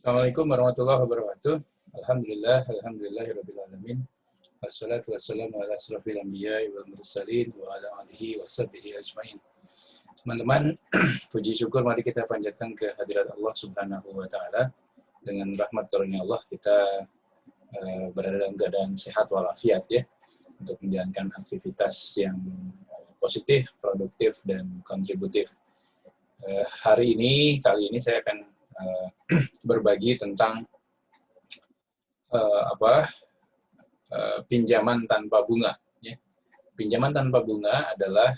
Assalamualaikum warahmatullahi wabarakatuh. Alhamdulillahirabbil alamin. Wassalatu wassalamu ala asrofil anbiya'i wal mursalin wa ala alihi wa sahbihi ajmain. Teman-teman, puji syukur mari kita panjatkan ke hadirat Allah Subhanahu wa taala. Dengan rahmat karunia Allah kita berada dalam keadaan sehat walafiat ya, untuk menjalankan aktivitas yang positif, produktif dan kontributif. Kali ini saya akan berbagi tentang pinjaman tanpa bunga. Ya. Pinjaman tanpa bunga adalah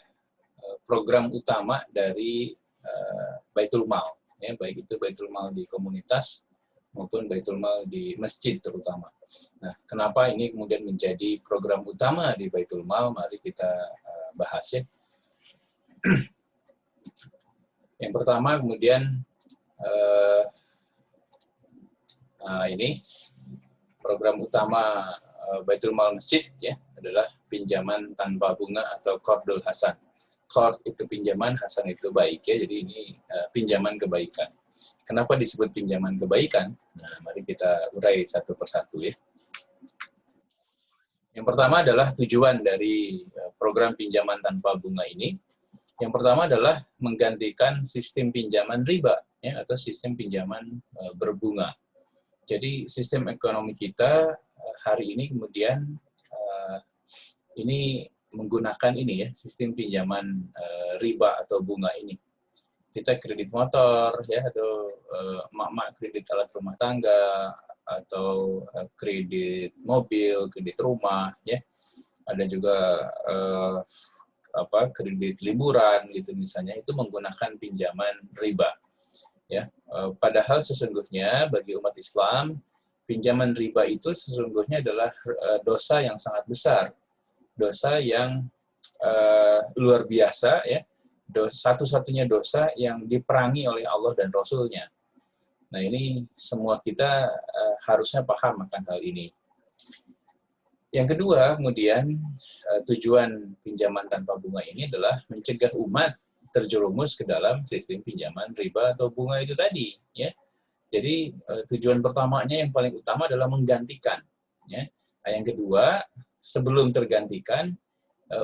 program utama dari Baitul Mal, ya, baik itu Baitul Mal di komunitas maupun Baitul Mal di masjid terutama. Nah, kenapa ini kemudian menjadi program utama di Baitul Mal? Mari kita bahas ya. Yang pertama kemudian ini program utama Baitul Mal Masjid ya adalah pinjaman tanpa bunga atau Qardul Hasan. Qard itu pinjaman, Hasan itu baik ya. Jadi ini pinjaman kebaikan. Kenapa disebut pinjaman kebaikan? Nah, mari kita urai satu persatu ya. Yang pertama adalah tujuan dari program pinjaman tanpa bunga ini. Yang pertama adalah menggantikan sistem pinjaman riba ya, atau sistem pinjaman berbunga. Jadi sistem ekonomi kita hari ini kemudian ini menggunakan ini ya, sistem pinjaman riba atau bunga ini. Kita kredit motor ya, atau emak-emak kredit alat rumah tangga, atau kredit mobil, kredit rumah ya. Ada juga kredit liburan gitu misalnya, itu menggunakan pinjaman riba ya. Padahal sesungguhnya bagi umat Islam pinjaman riba itu sesungguhnya adalah dosa yang sangat besar, dosa yang luar biasa ya, satu-satunya dosa yang diperangi oleh Allah dan Rasul-Nya. Nah, ini semua kita harusnya paham akan hal ini. Yang kedua, kemudian tujuan pinjaman tanpa bunga ini adalah mencegah umat terjerumus ke dalam sistem pinjaman riba atau bunga itu tadi. Ya. Jadi tujuan pertamanya yang paling utama adalah menggantikan. Ya. Nah, yang kedua, sebelum tergantikan,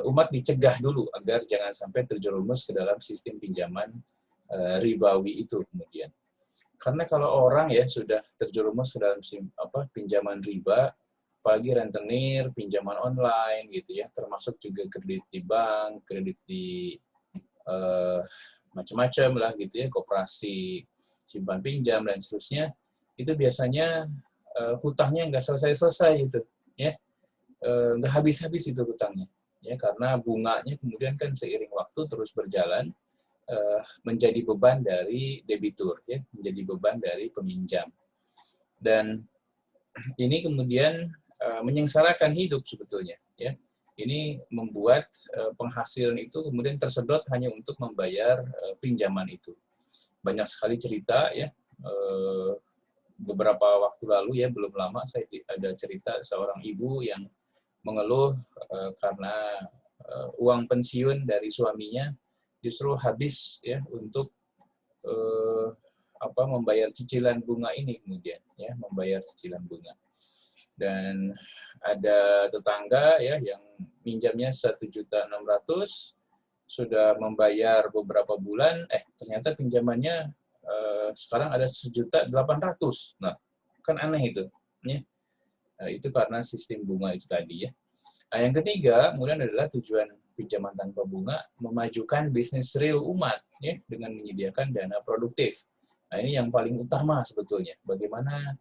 umat dicegah dulu agar jangan sampai terjerumus ke dalam sistem pinjaman ribawi itu kemudian. Karena kalau orang ya sudah terjerumus ke dalam pinjaman riba, apalagi rentenir, pinjaman online gitu ya, termasuk juga kredit di bank, kredit di macam-macam lah gitu ya, koperasi simpan pinjam dan seterusnya, itu biasanya hutangnya nggak selesai-selesai gitu ya, nggak habis-habis itu hutangnya ya, karena bunganya kemudian kan seiring waktu terus berjalan menjadi beban dari debitur ya, menjadi beban dari peminjam, dan ini kemudian menyengsarakan hidup sebetulnya ya. Ini membuat penghasilan itu kemudian tersedot hanya untuk membayar pinjaman itu. Banyak sekali cerita ya, beberapa waktu lalu ya, belum lama saya ada cerita seorang ibu yang mengeluh karena uang pensiun dari suaminya justru habis ya untuk membayar cicilan bunga ini kemudian ya, membayar cicilan bunga. Dan ada tetangga ya yang minjamnya 1.600.000, sudah membayar beberapa bulan, ternyata pinjamannya sekarang ada 1.800.000. Nah, kan aneh itu ya. Nah, itu karena sistem bunga itu tadi ya. Nah, yang ketiga kemudian adalah tujuan pinjaman tanpa bunga memajukan bisnis real umat ya, dengan menyediakan dana produktif. Nah, ini yang paling utama sebetulnya. Bagaimana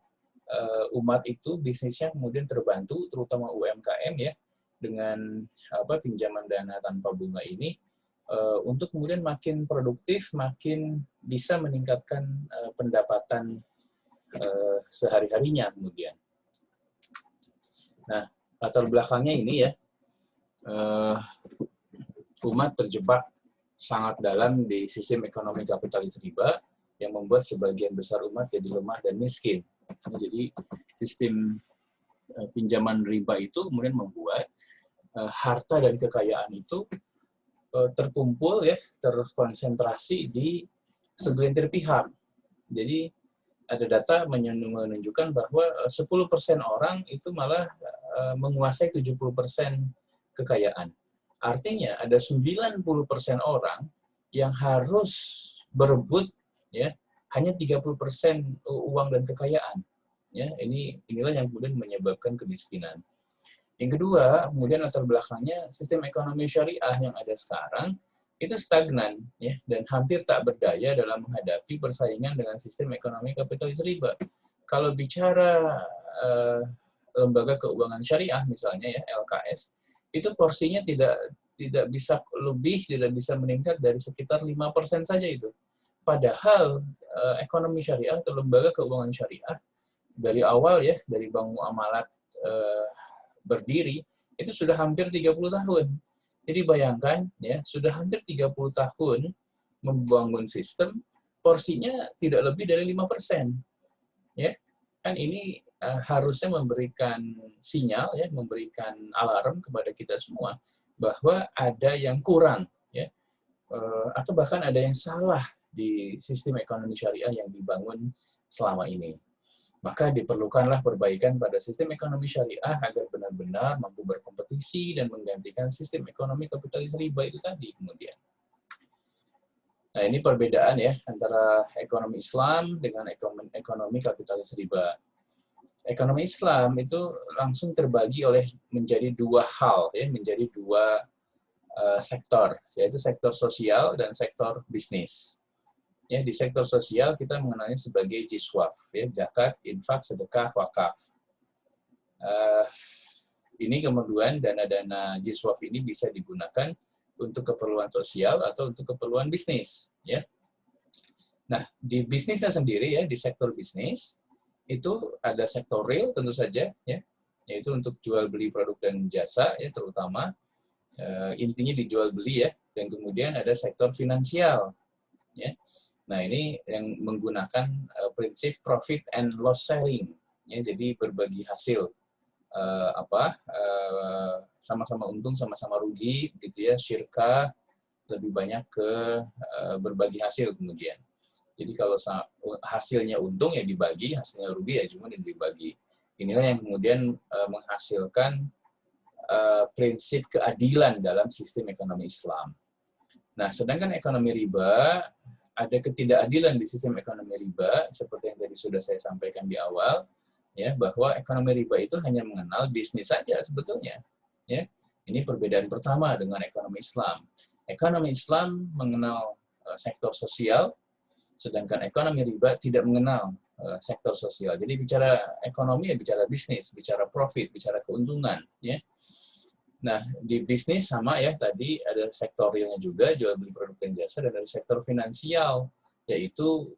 umat itu bisnisnya kemudian terbantu, terutama UMKM ya, dengan pinjaman dana tanpa bunga ini untuk kemudian makin produktif, makin bisa meningkatkan pendapatan sehari-harinya kemudian. Nah, latar belakangnya ini ya, umat terjebak sangat dalam di sistem ekonomi kapitalis riba yang membuat sebagian besar umat jadi lemah dan miskin. Jadi sistem pinjaman riba itu kemudian membuat harta dan kekayaan itu terkumpul ya, terkonsentrasi di segelintir pihak. Jadi ada data menunjukkan bahwa 10% orang itu malah menguasai 70% kekayaan. Artinya ada 90% orang yang harus berebut ya hanya 30% uang dan kekayaan. Ya, inilah yang kemudian menyebabkan kemiskinan. Yang kedua, kemudian latar belakangnya sistem ekonomi syariah yang ada sekarang itu stagnan ya dan hampir tak berdaya dalam menghadapi persaingan dengan sistem ekonomi kapitalis riba. Kalau bicara lembaga keuangan syariah misalnya ya LKS, itu porsinya tidak bisa lebih, tidak bisa meningkat dari sekitar 5% saja itu. Padahal ekonomi syariah atau lembaga keuangan syariah dari awal ya, dari Bank Muamalat berdiri, itu sudah hampir 30 tahun. Jadi bayangkan ya, sudah hampir 30 tahun membangun sistem, porsinya tidak lebih dari 5%. Ya. Kan ini harusnya memberikan sinyal ya, memberikan alarm kepada kita semua bahwa ada yang kurang ya. Atau bahkan ada yang salah di sistem ekonomi syariah yang dibangun selama ini. Maka diperlukanlah perbaikan pada sistem ekonomi syariah agar benar-benar mampu berkompetisi dan menggantikan sistem ekonomi kapitalis riba itu tadi kemudian. Nah, ini perbedaan ya antara ekonomi Islam dengan ekonomi kapitalis riba. Ekonomi Islam itu langsung terbagi menjadi dua hal ya, menjadi dua sektor, yaitu sektor sosial dan sektor bisnis. Ya, di sektor sosial kita mengenalnya sebagai jiswaf, ya, zakat, infak, sedekah, wakaf. Ini kemudian dana-dana jiswaf ini bisa digunakan untuk keperluan sosial atau untuk keperluan bisnis. Ya. Nah, di bisnisnya sendiri ya, di sektor bisnis itu ada sektor real tentu saja, ya, yaitu untuk jual beli produk dan jasa, ya, terutama intinya dijual beli ya, dan kemudian ada sektor finansial, ya. Nah, ini yang menggunakan prinsip profit and loss sharing, ya, jadi berbagi hasil, sama-sama untung, sama-sama rugi, gitu ya, syirka lebih banyak ke berbagi hasil kemudian. Jadi kalau hasilnya untung ya dibagi, hasilnya rugi ya cuma dibagi. Inilah yang kemudian menghasilkan prinsip keadilan dalam sistem ekonomi Islam. Nah, sedangkan ekonomi riba, ada ketidakadilan di sistem ekonomi riba, seperti yang tadi sudah saya sampaikan di awal, ya, bahwa ekonomi riba itu hanya mengenal bisnis saja sebetulnya. Ya. Ini perbedaan pertama dengan ekonomi Islam. Ekonomi Islam mengenal sektor sosial, sedangkan ekonomi riba tidak mengenal sektor sosial. Jadi bicara ekonomi ya bicara bisnis, bicara profit, bicara keuntungan. Ya. Nah, di bisnis sama ya, tadi ada sektor realnya juga, jual beli produk dan jasa, dan ada sektor finansial, yaitu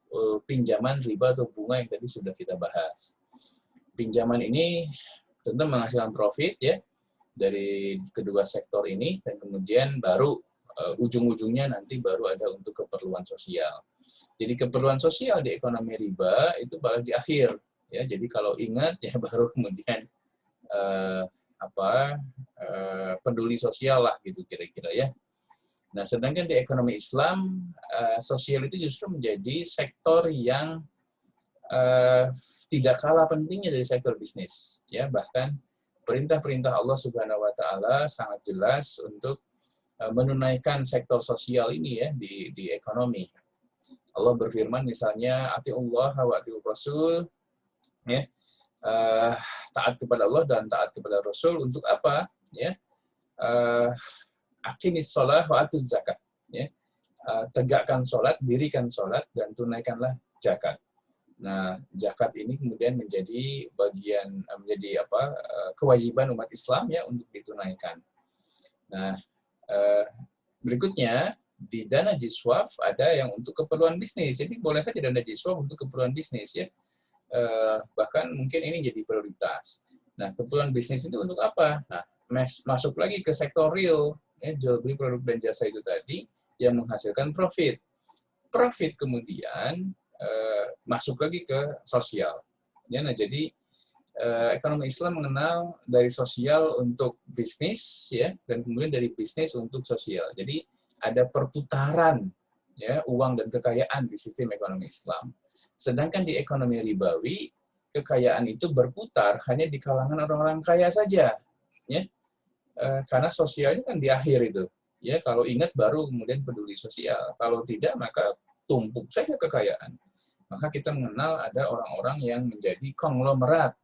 pinjaman riba atau bunga yang tadi sudah kita bahas. Pinjaman ini tentu menghasilkan profit ya dari kedua sektor ini, dan kemudian baru ujung-ujungnya nanti baru ada untuk keperluan sosial. Jadi keperluan sosial di ekonomi riba itu baru di akhir ya. Jadi kalau ingat ya baru kemudian peduli sosial lah gitu kira-kira ya. Nah, sedangkan di ekonomi Islam sosial itu justru menjadi sektor yang tidak kalah pentingnya dari sektor bisnis ya. Bahkan perintah-perintah Allah Subhanahu wa taala sangat jelas untuk menunaikan sektor sosial ini ya di ekonomi. Allah berfirman misalnya atiullah wa atiur rasul ya. Taat kepada Allah dan taat kepada Rasul untuk apa? Ya, aqimis shalah wa atuz zakat. Ya, tegakkan sholat, dirikan sholat, dan tunaikanlah zakat. Nah, zakat ini kemudian menjadi kewajiban umat Islam ya untuk ditunaikan. Nah, berikutnya di dana jiswaf ada yang untuk keperluan bisnis. Jadi boleh saja dana jiswaf untuk keperluan bisnis ya. Bahkan mungkin ini jadi prioritas. Nah, keperluan bisnis itu untuk apa? Nah, masuk lagi ke sektor real, ya, jual beli produk dan jasa itu tadi yang menghasilkan profit. Profit kemudian masuk lagi ke sosial. Ya, nah, jadi ekonomi Islam mengenal dari sosial untuk bisnis, ya, dan kemudian dari bisnis untuk sosial. Jadi ada perputaran ya uang dan kekayaan di sistem ekonomi Islam. Sedangkan di ekonomi ribawi, kekayaan itu berputar hanya di kalangan orang-orang kaya saja, ya. Karena sosialnya kan di akhir itu, ya. Kalau ingat baru kemudian peduli sosial. Kalau tidak, maka tumpuk saja kekayaan. Maka kita mengenal ada orang-orang yang menjadi konglomerat.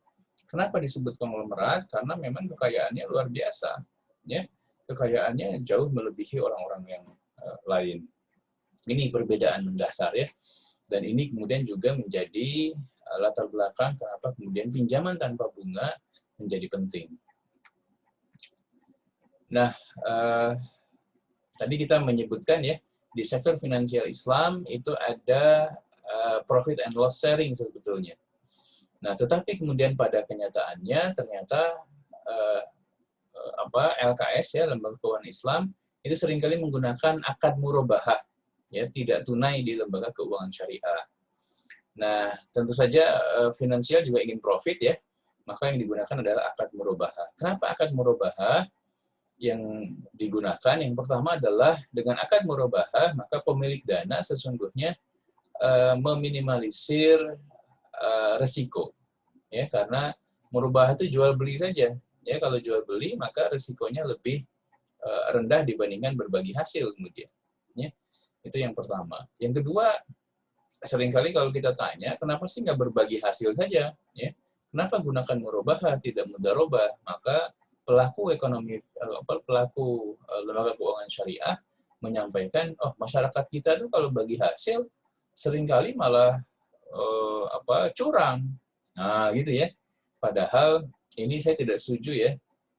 Kenapa disebut konglomerat? Karena memang kekayaannya luar biasa, ya. Kekayaannya jauh melebihi orang-orang yang lain. Ini perbedaan mendasar, ya. Dan ini kemudian juga menjadi latar belakang kenapa kemudian pinjaman tanpa bunga menjadi penting. Nah, tadi kita menyebutkan ya, di sektor finansial Islam itu ada profit and loss sharing sebetulnya. Nah, tetapi kemudian pada kenyataannya ternyata LKS ya, Lembaga Keuangan Islam itu seringkali menggunakan akad murabahah, ya, tidak tunai di lembaga keuangan syariah. Nah, tentu saja finansial juga ingin profit ya, maka yang digunakan adalah akad murabahah. Kenapa akad murabahah yang digunakan? Yang pertama adalah dengan akad murabahah maka pemilik dana sesungguhnya meminimalisir resiko, ya, karena murabahah itu jual beli saja, ya. Kalau jual beli maka resikonya lebih rendah dibandingkan berbagi hasil kemudian, ya. Itu yang pertama. Yang kedua, seringkali kalau kita tanya, kenapa sih nggak berbagi hasil saja? Ya? Kenapa gunakan murabahah, tidak mudharabah? Maka pelaku ekonomi, pelaku lembaga keuangan syariah menyampaikan, oh, masyarakat kita tuh kalau bagi hasil seringkali malah curang. Nah, gitu ya. Padahal ini saya tidak setuju ya.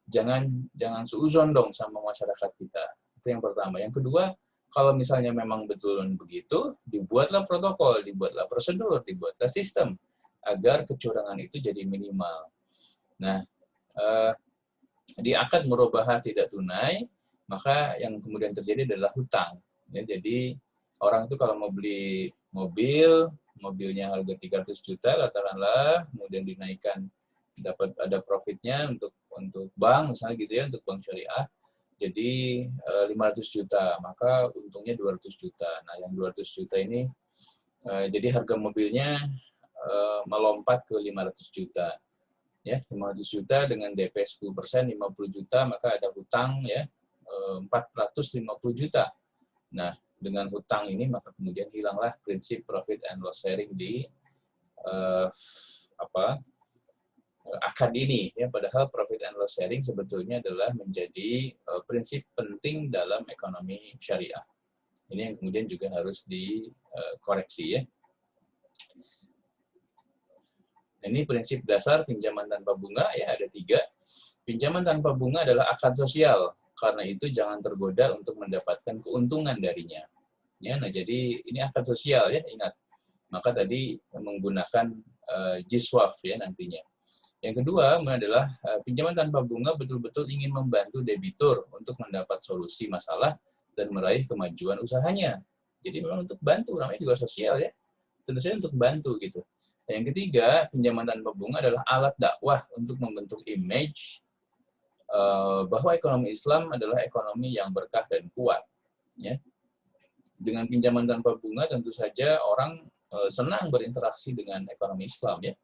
Jangan suuzon dong sama masyarakat kita. Itu yang pertama. Yang kedua, kalau misalnya memang betul begitu, dibuatlah protokol, dibuatlah prosedur, dibuatlah sistem agar kecurangan itu jadi minimal. Nah, di akad murabahah tidak tunai, maka yang kemudian terjadi adalah hutang. Ya, jadi orang itu kalau mau beli mobilnya harga 300 juta katakanlah, kemudian dinaikkan dapat ada profitnya untuk bank misalnya gitu ya, untuk bank syariah. Jadi 500 juta, maka untungnya 200 juta. Nah, yang 200 juta ini, jadi harga mobilnya melompat ke 500 juta. Ya, 500 juta dengan DP 10%, 50 juta, maka ada hutang ya 450 juta. Nah, dengan hutang ini, maka kemudian hilanglah prinsip profit and loss sharing di akad ini, ya. Padahal profit and loss sharing sebetulnya adalah menjadi prinsip penting dalam ekonomi syariah. Ini yang kemudian juga harus dikoreksi ya. Ini prinsip dasar pinjaman tanpa bunga ya, ada 3. Pinjaman tanpa bunga adalah akad sosial, karena itu jangan tergoda untuk mendapatkan keuntungan darinya. Ya, nah jadi ini akad sosial ya, ingat. Maka tadi menggunakan jiswaf ya nantinya. Yang kedua adalah pinjaman tanpa bunga betul-betul ingin membantu debitur untuk mendapat solusi masalah dan meraih kemajuan usahanya. Jadi memang untuk bantu, namanya juga sosial ya. Tentu saja untuk bantu gitu. Dan yang ketiga, pinjaman tanpa bunga adalah alat dakwah untuk membentuk image bahwa ekonomi Islam adalah ekonomi yang berkah dan kuat. Ya. Dengan pinjaman tanpa bunga tentu saja orang senang berinteraksi dengan ekonomi Islam ya.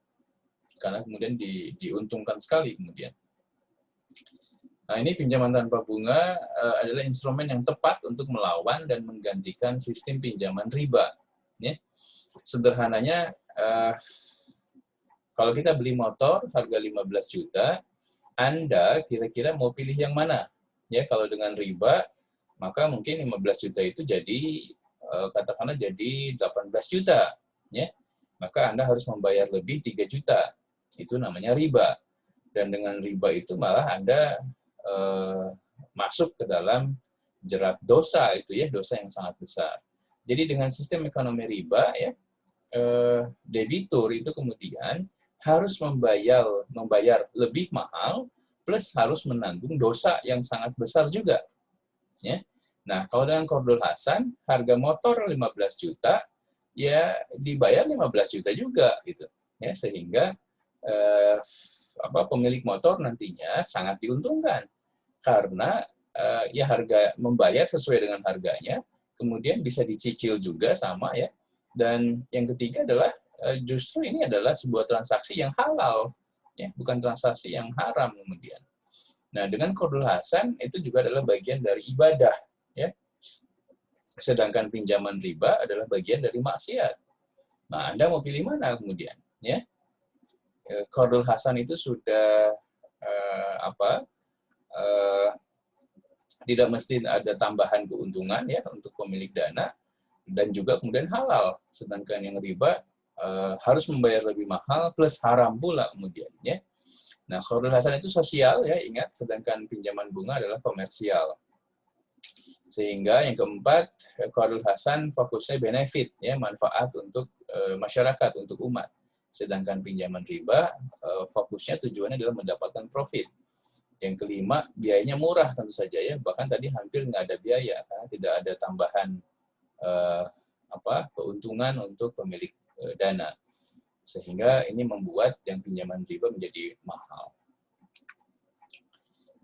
Karena kemudian diuntungkan sekali kemudian. Nah, ini pinjaman tanpa bunga adalah instrumen yang tepat untuk melawan dan menggantikan sistem pinjaman riba. Ya. Sederhananya, kalau kita beli motor harga 15 juta, Anda kira-kira mau pilih yang mana? Ya, kalau dengan riba, maka mungkin 15 juta itu jadi, katakanlah jadi 18 juta. Ya. Maka Anda harus membayar lebih 3 juta. Itu namanya riba. Dan dengan riba itu malah Anda masuk ke dalam jerat dosa itu ya, dosa yang sangat besar. Jadi dengan sistem ekonomi riba ya, debitur itu kemudian harus membayar lebih mahal plus harus menanggung dosa yang sangat besar juga. Ya. Nah, kalau dengan Qardul Hasan harga motor 15 juta ya dibayar 15 juta juga gitu. Ya, sehingga pemilik motor nantinya sangat diuntungkan karena ya harga membayar sesuai dengan harganya, kemudian bisa dicicil juga sama ya. Dan yang ketiga adalah justru ini adalah sebuah transaksi yang halal, ya, bukan transaksi yang haram kemudian. Nah, dengan qardul hasan itu juga adalah bagian dari ibadah, ya. Sedangkan pinjaman riba adalah bagian dari maksiat. Nah, Anda mau pilih mana kemudian, ya? Qardul hasan itu sudah tidak mesti ada tambahan keuntungan ya untuk pemilik dana, dan juga kemudian halal. Sedangkan yang riba harus membayar lebih mahal plus haram pula kemudian, ya. Nah, qardul hasan itu sosial ya, ingat, sedangkan pinjaman bunga adalah komersial. Sehingga yang keempat, qardul hasan fokusnya benefit ya, manfaat untuk masyarakat, untuk umat. Sedangkan pinjaman riba fokusnya tujuannya adalah mendapatkan profit. Yang kelima, biayanya murah tentu saja ya, bahkan tadi hampir nggak ada biaya karena tidak ada tambahan keuntungan untuk pemilik dana. Sehingga ini membuat yang pinjaman riba menjadi mahal.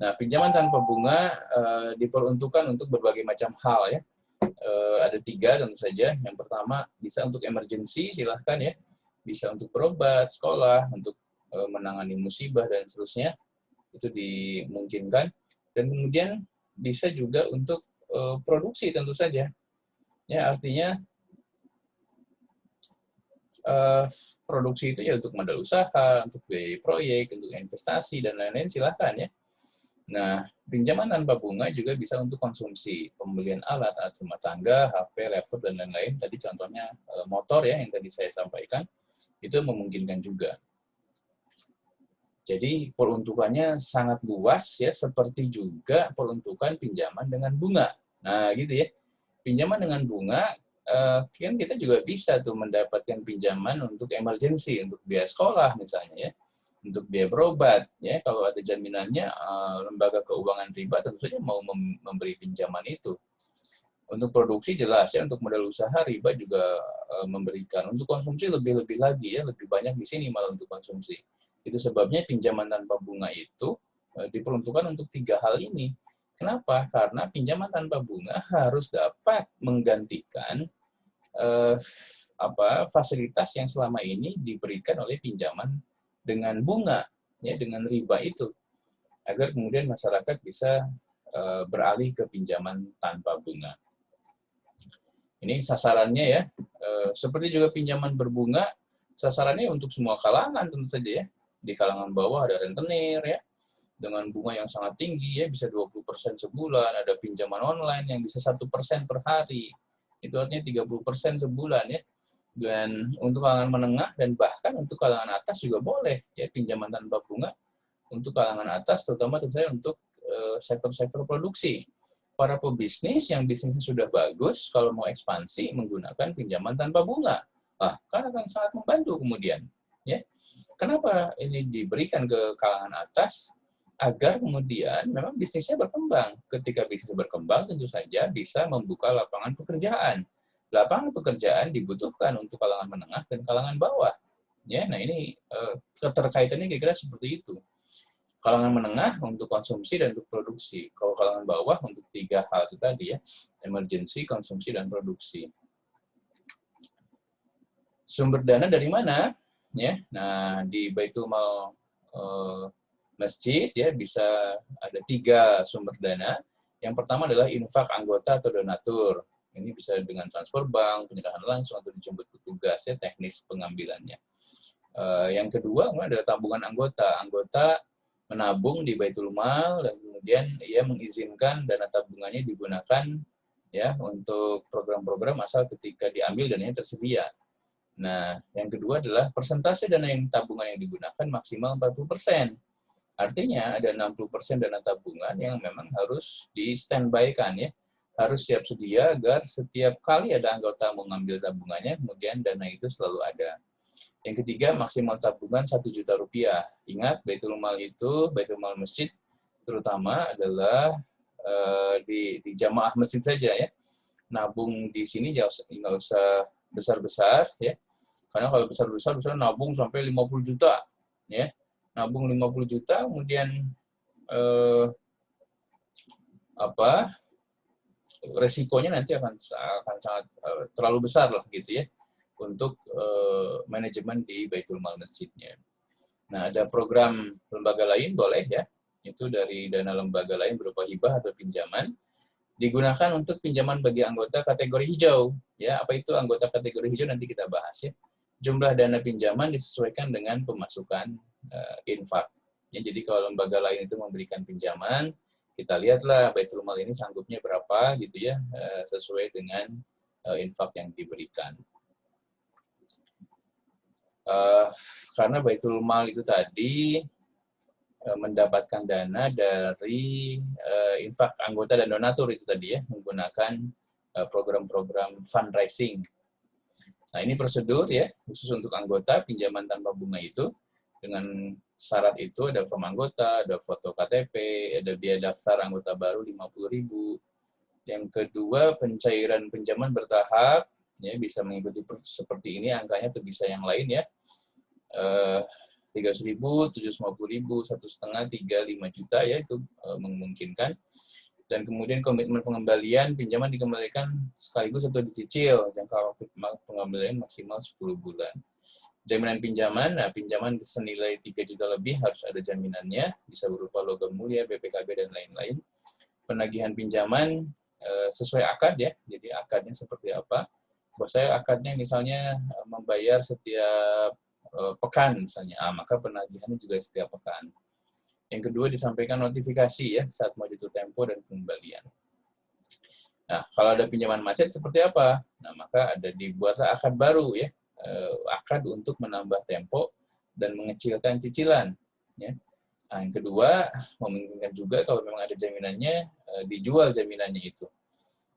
Nah, pinjaman tanpa bunga diperuntukkan untuk berbagai macam hal ya. Ada 3 tentu saja. Yang pertama bisa untuk emergency, silahkan ya. Bisa untuk berobat, sekolah, untuk menangani musibah dan seterusnya. Itu dimungkinkan. Dan kemudian bisa juga untuk produksi tentu saja. Ya, artinya produksi itu ya untuk modal usaha, untuk biaya proyek, untuk investasi, dan lain-lain silahkan ya. Nah, pinjaman tanpa bunga juga bisa untuk konsumsi, pembelian alat rumah tangga, HP, laptop, dan lain-lain. Tadi contohnya motor ya, yang tadi saya sampaikan, itu memungkinkan juga. Jadi peruntukannya sangat luas ya, seperti juga peruntukan pinjaman dengan bunga. Nah, gitu ya. Pinjaman dengan bunga, kan kita juga bisa tuh mendapatkan pinjaman untuk emergency, untuk biaya sekolah misalnya ya, untuk biaya berobat ya. Kalau ada jaminannya, lembaga keuangan riba tentu saja mau memberi pinjaman itu. Untuk produksi jelas ya, untuk modal usaha riba juga memberikan. Untuk konsumsi lebih-lebih lagi ya, lebih banyak di sini malah untuk konsumsi. Itu sebabnya pinjaman tanpa bunga itu diperuntukkan untuk 3 hal ini. Kenapa? Karena pinjaman tanpa bunga harus dapat menggantikan fasilitas yang selama ini diberikan oleh pinjaman dengan bunga, ya, dengan riba itu, agar kemudian masyarakat bisa beralih ke pinjaman tanpa bunga. Ini sasarannya ya, seperti juga pinjaman berbunga, sasarannya untuk semua kalangan tentu saja ya. Di kalangan bawah ada rentenir ya, dengan bunga yang sangat tinggi ya, bisa 20% sebulan, ada pinjaman online yang bisa 1% per hari, itu artinya 30% sebulan ya. Dan untuk kalangan menengah dan bahkan untuk kalangan atas juga boleh ya, pinjaman tanpa bunga untuk kalangan atas, terutama tentu saja untuk sektor-sektor produksi. Para pebisnis yang bisnisnya sudah bagus, kalau mau ekspansi menggunakan pinjaman tanpa bunga, kan akan sangat membantu kemudian ya. Kenapa ini diberikan ke kalangan atas? Agar kemudian memang bisnisnya berkembang. Ketika bisnis berkembang, tentu saja bisa membuka lapangan pekerjaan. Lapangan pekerjaan dibutuhkan untuk kalangan menengah dan kalangan bawah. Ya, nah ini keterkaitannya kira-kira seperti itu. Kalangan menengah untuk konsumsi dan untuk produksi. Kalau kalangan bawah untuk 3 hal itu tadi ya, emergency, konsumsi, dan produksi. Sumber dana dari mana? Ya, nah di Baitul Mal masjid ya bisa ada 3 sumber dana. Yang pertama adalah infak anggota atau donatur. Ini bisa dengan transfer bank, penyerahan langsung atau dijemput petugas ya, teknis pengambilannya. Yang kedua adalah tabungan anggota. Anggota menabung di Baitul Mal dan kemudian ia mengizinkan dana tabungannya digunakan ya untuk program-program asal ketika diambil dananya tersedia. Nah, yang kedua adalah persentase dana yang tabungan yang digunakan maksimal 40%. Artinya ada 60% dana tabungan yang memang harus di standby-kan ya. Harus siap sedia agar setiap kali ada anggota mau ngambil tabungannya, kemudian dana itu selalu ada. Yang ketiga, maksimal tabungan 1 juta rupiah. Ingat, Baitul Mal itu, Baitul Mal masjid terutama adalah di jamaah masjid saja ya. Nabung di sini nggak usah besar-besar ya. Karena kalau besar-besar bisa nabung sampai 50 juta ya. Nabung 50 juta kemudian resikonya nanti akan sangat terlalu besar lah gitu ya untuk manajemen di Baitul Mal masjidnya. Nah, ada program lembaga lain boleh ya, itu dari dana lembaga lain berupa hibah atau pinjaman, digunakan untuk pinjaman bagi anggota kategori hijau. Ya, apa itu anggota kategori hijau nanti kita bahas ya. Jumlah dana pinjaman disesuaikan dengan pemasukan infak. Ya, jadi kalau lembaga lain itu memberikan pinjaman, kita lihatlah Baitul Mal ini sanggupnya berapa gitu ya, sesuai dengan infak yang diberikan. Karena Baitul Mal itu tadi mendapatkan dana dari infak anggota dan donatur itu tadi ya, menggunakan program-program fundraising. Nah, ini prosedur ya, khusus untuk anggota pinjaman tanpa bunga itu. Dengan syarat itu ada form anggota, ada foto KTP, ada biaya daftar anggota baru 50.000. Yang kedua, pencairan pinjaman bertahap, ya bisa mengikuti seperti ini angkanya atau bisa yang lain ya. 300.000, 750.000, 1,5, 3, 5 juta ya, itu memungkinkan. Dan kemudian komitmen pengembalian pinjaman dikembalikan sekaligus atau dicicil, jangka waktu pengembalian maksimal 10 bulan. Jaminan pinjaman, nah pinjaman senilai 3 juta lebih harus ada jaminannya, bisa berupa logam mulia, BPKB, dan lain-lain. Penagihan pinjaman sesuai akad ya, jadi akadnya seperti apa. Buat saya akadnya misalnya membayar setiap pekan misalnya, maka penagihannya juga setiap pekan. Yang kedua, disampaikan notifikasi ya saat mau jatuh tempo dan pengembalian. Nah, kalau ada pinjaman macet seperti apa? Nah, maka ada dibuatlah akad baru ya, akad untuk menambah tempo dan mengecilkan cicilan. Ya. Nah, yang kedua, memungkinkan juga kalau memang ada jaminannya, dijual jaminannya itu.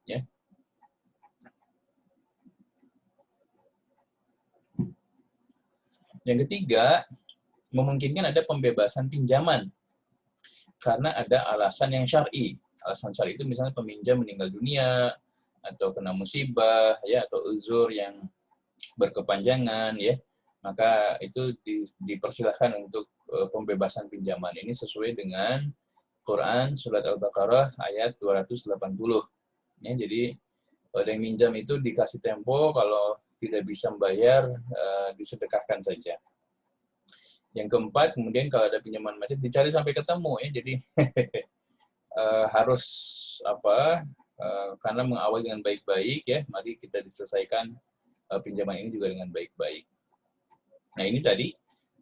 Ya. Yang ketiga, memungkinkan ada pembebasan pinjaman karena ada alasan yang syar'i. Alasan syar'i itu misalnya peminjam meninggal dunia atau kena musibah ya, atau uzur yang berkepanjangan ya, maka itu dipersilahkan untuk pembebasan pinjaman ini sesuai dengan Quran surat Al-Baqarah ayat 280 ya. Jadi kalau yang minjam itu dikasih tempo, kalau tidak bisa membayar disedekahkan saja. Yang keempat, kemudian kalau ada pinjaman macet dicari sampai ketemu ya. Jadi harus karena mengawal dengan baik-baik ya, mari kita diselesaikan pinjaman ini juga dengan baik-baik. Nah, ini tadi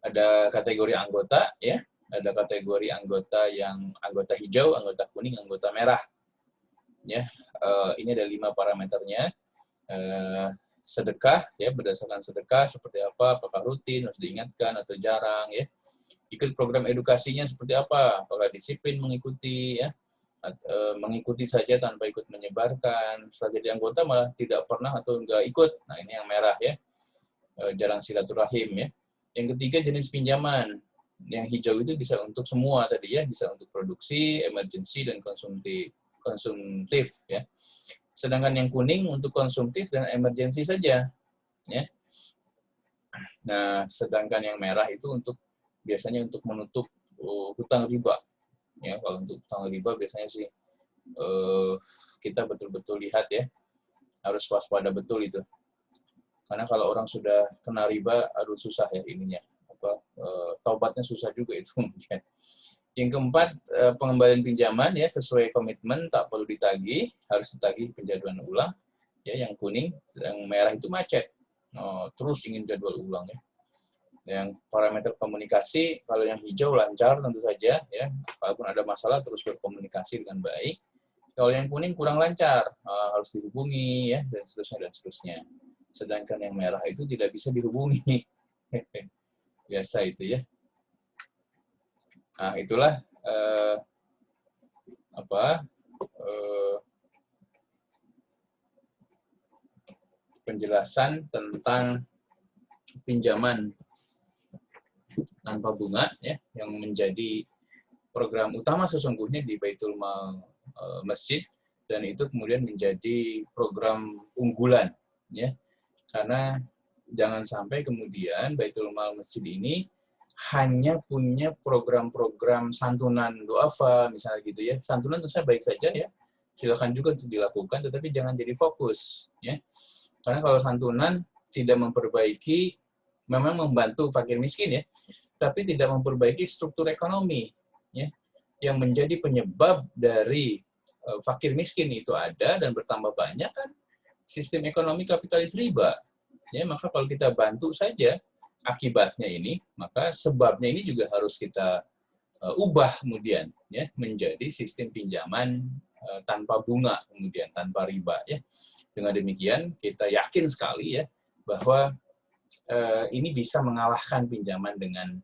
ada kategori anggota ya, ada kategori anggota yang anggota hijau, anggota kuning, anggota merah. Ya, ini ada 5 parameternya. Sedekah ya, berdasarkan sedekah seperti apa, apakah rutin, harus diingatkan atau jarang ya. Ikut program edukasinya seperti apa, apakah disiplin mengikuti ya, mengikuti saja tanpa ikut menyebarkan. Setelah jadi anggota malah tidak pernah atau enggak ikut. Nah, ini yang merah ya. Jarang silaturahim ya. Yang ketiga, jenis pinjaman. Yang hijau itu bisa untuk semua tadi ya, bisa untuk produksi, emergency, dan konsumtif ya. Sedangkan yang kuning untuk konsumtif dan emergency saja ya. Nah, sedangkan yang merah itu untuk biasanya untuk menutup hutang riba. Ya, kalau untuk hutang riba biasanya sih kita betul-betul lihat ya, harus waspada betul itu. Karena kalau orang sudah kena riba, aduh susah ya ininya. Taubatnya susah juga itu. Yang keempat, pengembalian pinjaman ya sesuai komitmen, tak perlu ditagih, harus ditagih penjadwalan ulang. Ya, yang kuning, yang merah itu macet. Terus ingin jadwal ulang ya. Yang parameter komunikasi, kalau yang hijau lancar tentu saja ya, kalaupun ada masalah terus berkomunikasi dengan baik. Kalau yang kuning kurang lancar, harus dihubungi ya, dan seterusnya. Sedangkan yang merah itu tidak bisa dihubungi. Biasa itu ya. Nah, itulah penjelasan tentang pinjaman tanpa bunga ya, yang menjadi program utama sesungguhnya di Baitul Mal Masjid, dan itu kemudian menjadi program unggulan ya, karena jangan sampai kemudian Baitul Mal Masjid ini hanya punya program-program santunan duafa misalnya gitu ya. Santunan tentu saja baik saja ya, silakan juga untuk dilakukan, tetapi jangan jadi fokus ya. Karena kalau santunan tidak memperbaiki, memang membantu fakir miskin ya, tapi tidak memperbaiki struktur ekonomi ya, yang menjadi penyebab dari fakir miskin itu ada dan bertambah banyak kan sistem ekonomi kapitalis riba. Ya, maka kalau kita bantu saja akibatnya ini, maka sebabnya ini juga harus kita ubah kemudian ya menjadi sistem pinjaman tanpa bunga, kemudian tanpa riba ya. Dengan demikian kita yakin sekali ya bahwa ini bisa mengalahkan pinjaman dengan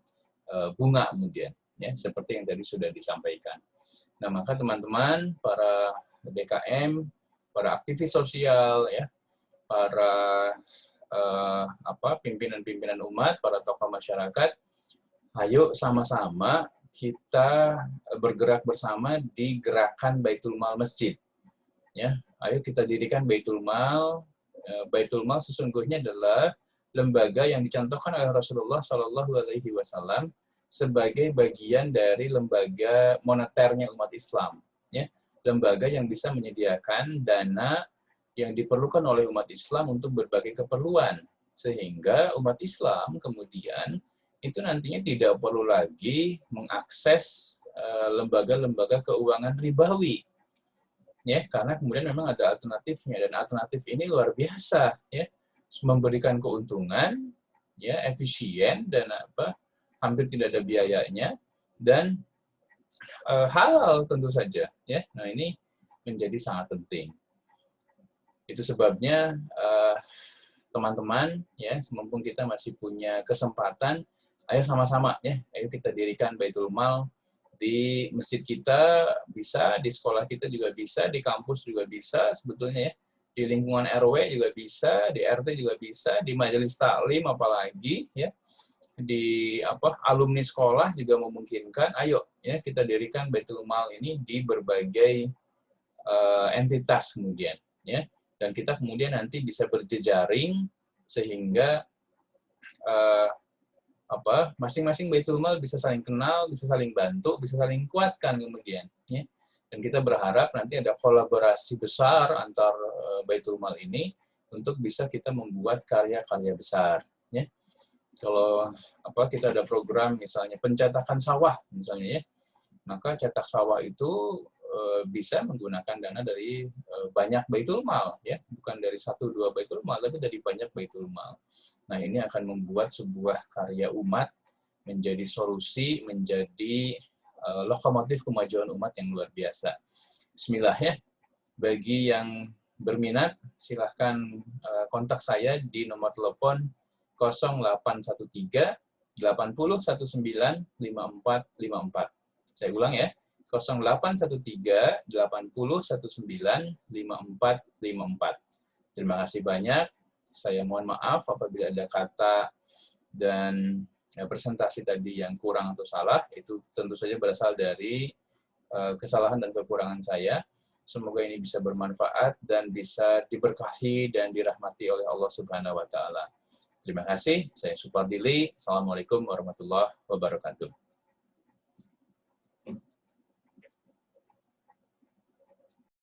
bunga kemudian ya, seperti yang tadi sudah disampaikan. Nah, maka teman-teman para DKM, para aktivis sosial ya, para pimpinan-pimpinan umat, para tokoh masyarakat, ayo sama-sama kita bergerak bersama di gerakan Baitul Mal Masjid. Ya, ayo kita dirikan Baitul Mal. Baitul Mal sesungguhnya adalah lembaga yang dicontohkan oleh Rasulullah Shallallahu Alaihi Wasallam sebagai bagian dari lembaga moneternya umat Islam, ya, lembaga yang bisa menyediakan dana yang diperlukan oleh umat Islam untuk berbagai keperluan, sehingga umat Islam kemudian itu nantinya tidak perlu lagi mengakses lembaga-lembaga keuangan ribawi, ya, karena kemudian memang ada alternatifnya, dan alternatif ini luar biasa, ya, memberikan keuntungan, ya, efisien dan hampir tidak ada biayanya, dan halal tentu saja, ya. Nah, ini menjadi sangat penting. Itu sebabnya teman-teman, ya, mumpung kita masih punya kesempatan, ayo sama-sama, ya, ayo kita dirikan Baitul Mal di masjid kita, bisa di sekolah kita juga bisa, di kampus juga bisa sebetulnya ya, di lingkungan RW juga bisa, di RT juga bisa, di majelis taklim apalagi ya, di alumni sekolah juga memungkinkan. Ayo ya kita dirikan Baitul Mal ini di berbagai entitas kemudian ya, dan kita kemudian nanti bisa berjejaring sehingga masing-masing Baitul Mal bisa saling kenal, bisa saling bantu, bisa saling kuatkan kemudian ya. Dan kita berharap nanti ada kolaborasi besar antar Baitul Mal ini untuk bisa kita membuat karya-karya besar ya. Kalau kita ada program misalnya pencetakan sawah misalnya ya, maka cetak sawah itu bisa menggunakan dana dari banyak Baitul Mal ya, bukan dari 1-2 Baitul Mal, tapi dari banyak Baitul Mal. Nah, ini akan membuat sebuah karya umat menjadi solusi, menjadi lokomotif kemajuan umat yang luar biasa. Bismillah ya. Bagi yang berminat silahkan kontak saya di nomor telepon 0813 80 19 54 54. Saya ulang ya, 0813 80 19 54 54. Terima kasih banyak. Saya mohon maaf apabila ada kata dan presentasi tadi yang kurang atau salah. Itu tentu saja berasal dari kesalahan dan kekurangan saya. Semoga ini bisa bermanfaat dan bisa diberkahi dan dirahmati oleh Allah Subhanahu wa Ta'ala. Terima kasih. Saya Supardili. Assalamualaikum warahmatullahi wabarakatuh.